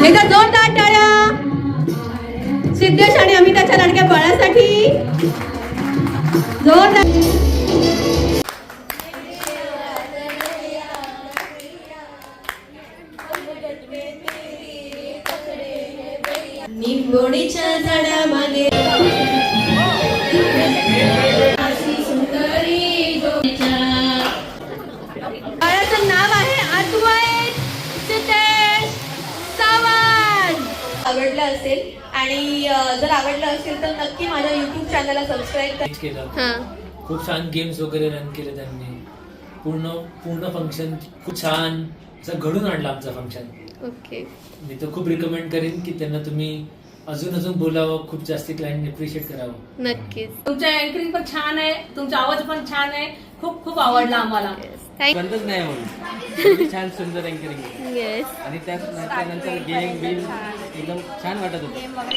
एकदा जोरदार टाळ्या सिद्धेश आणि अमिताच्या लाडक्या बाळासाठी. जोरदार. निंबोणीच्या झाडामागे बाळाचं नाव आहे अद्वैत सिद्धेश सावंत. आवडलं असेल आणि जर आवडलं असेल तर नक्की माझ्या YouTube चॅनलला सबस्क्राईब करा. केलं खूप छान गेम्स वगैरे रन केले त्यांनी. पूर्ण फंक्शन खूप छान असं घडून आणलं आमचं फंक्शन. ओके. मी तर खूप रिकमेंड करेन की त्यांना तुम्ही अजून बोलावं, खूप जास्ती क्लायंट अप्रिशिएट करावं. नक्कीच. तुमच्या अँकरिंग पण छान आहे, तुमचा आवाज पण छान आहे. खूप आवडला आम्हाला. बंदच नाही म्हणून छान सुंदर अँकरिंग येस. आणि त्यानंतर गेम बिम एकदम छान वाटत होतं.